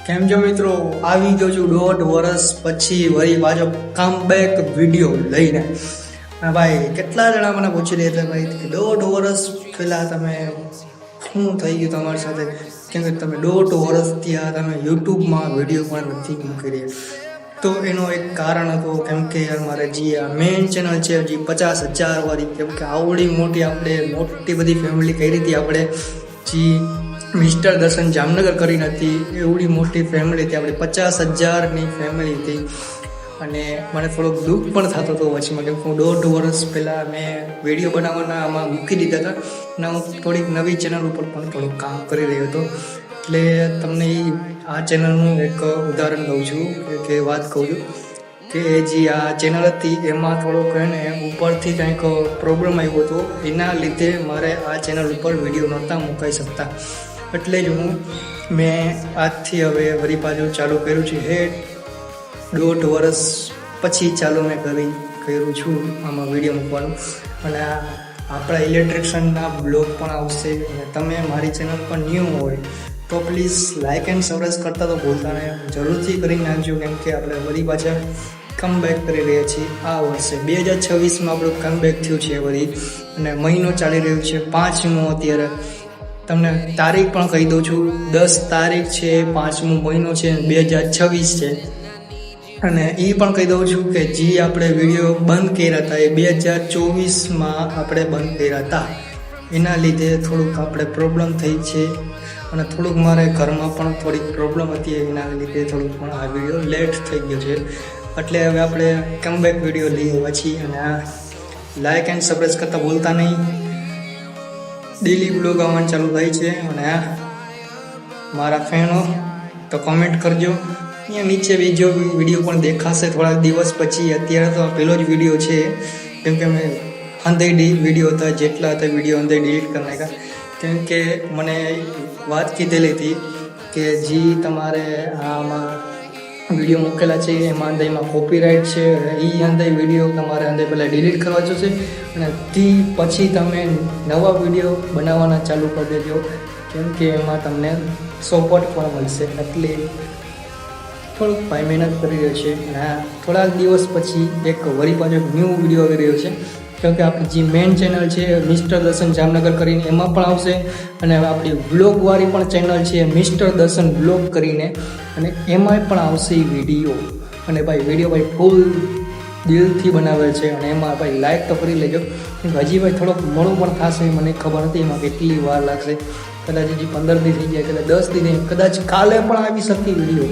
કેમ છો મિત્રો? આવી ગયો છું 1.5 વર્ષ પછી વળી પાછો કમબેક વિડીયો લઈને. હા ભાઈ, કેટલા જણા મને પૂછી રહ્યા હતા ભાઈ કે 1.5 વર્ષ પહેલાં તમે શું થઈ ગયું તમારી સાથે? કેમ કે તમે 1.5 વર્ષથી આ તમે યુટ્યુબમાં વિડીયો પણ નથી મૂકી રહ્યા. તો એનો એક કારણ હતો કેમ કે યાર મારે જે આ મેઇન ચેનલ છે જે 50,000 વાળી, કેમ કે આવડી મોટી બધી ફેમિલી કરી હતી આપણે, જે મિસ્ટર દર્શન જામનગર કરી નથી એવડી મોટી ફેમિલી હતી આપણી, 50,000ની ફેમિલી હતી. અને મને થોડોક દુઃખ પણ થતો હતો વચમાં, કેમ કે હું 1.5 વર્ષ પહેલાં મેં વિડીયો બનાવવાના આમાં મૂકી દીધા હતા અને હું થોડીક નવી ચેનલ ઉપર પણ થોડુંક કામ કરી રહ્યો હતો. એટલે તમને આ ચેનલનું એક ઉદાહરણ દઉં છું કે વાત કહું છું કે જે આ ચેનલ હતી એમાં થોડોક એને ઉપરથી કંઈક પ્રોબ્લેમ આવ્યો હતો, એના લીધે મારે આ ચેનલ ઉપર વિડીયો નહોતા મુકાઈ શકતા. એટલે જ મેં આજથી હવે વળી પાછું ચાલુ કર્યું છે. 1.5 વર્ષ પછી ચાલુ મેં કર્યું છું આમાં વિડીયો મૂકવાનું. અને આપણા ઇલેક્ટ્રિશિયનના બ્લોગ પણ આવશે. અને તમે મારી ચેનલ પર ન્યૂ હોય તો પ્લીઝ લાઇક એન્ડ સબસ્ક્રાઈબ કરતા તો ભૂલતા નહીં, જરૂરથી કરી નાખજો. કેમ કે આપણે વળી પાછા કમબેક કરી રહ્યા છીએ આ વર્ષે 2026માં આપણું કમબેક થયું છે વળી. અને મહિનો ચાલી રહ્યો છે 5મો. અત્યારે તમને તારીખ પણ કહી દઉં છું, 10 તારીખ છે, 5મો મહિનો છે, 2026 છે. અને એ પણ કહી દઉં છું કે જે આપણે વિડીયો બંધ કર્યા હતા એ 2024માં આપણે બંધ કર્યા હતા. એના લીધે થોડુંક આપણે પ્રોબ્લેમ થઈ છે અને થોડુંક મારે ઘરમાં પણ થોડીક પ્રોબ્લેમ હતી, એના લીધે થોડુંક પણ આ વિડીયો લેટ થઈ ગયો છે. એટલે હવે આપણે કમબેક વિડીયો લઈએ પછી. અને આ લાઇક એન્ડ સબસ્ક્રાઈબ કરતાં ભૂલતા નહીં. ડેલી બ્લોગ આવવાનું ચાલુ થાય છે. અને મારા ફેનો તો કોમેન્ટ કરજો. અહીંયા નીચે બીજો વિડીયો પણ દેખાશે થોડાક દિવસ પછી. અત્યારે તો પહેલો જ વિડીયો છે, કેમ કે મેં અંધેડી વિડીયો હતા જેટલા હતા વિડીયો અંદર ડિલીટ કરી નાખ્યા. કેમ કે મને વાત કીધેલી હતી કે જે તમારે આમાં વિડીયો મૂકેલા છે એમાં અંદરમાં કોપીરાઇટ છે, એ અંદર વિડીયો તમારે અંદર પહેલાં ડિલીટ કરવા જશે અને તે પછી તમે નવા વિડીયો બનાવવાના ચાલુ કરી દેજો. કેમ કે એમાં તમને સપોર્ટ પણ મળશે. એટલે થોડુંક ભાઈ મહેનત કરી રહ્યો છે. અને થોડાક દિવસ પછી એક વળી પાછો ન્યૂ વિડીયો આવી રહ્યો છે. કેમ કે આપણી જે મેઇન ચેનલ છે મિસ્ટર દર્શન જામનગર કરીને એમાં પણ આવશે. અને આપણી વ્લોગવાળી પણ ચેનલ છે મિસ્ટર દર્શન વ્લોગ કરીને, અને એમાંય પણ આવશે એ વિડીયો. અને ભાઈ વિડીયો ભાઈ ફૂલ દિલથી બનાવેલ છે. અને એમાં ભાઈ લાઈક તો કરી લેજો. હજી ભાઈ થોડોક મોડું પણ થશે, મને ખબર નથી એમાં કેટલી વાર લાગશે. કદાચ હજી 15 દી થઈ જાય, કદાચ 10 દી નહીં, કદાચ કાલે પણ આવી શકે વિડીયો.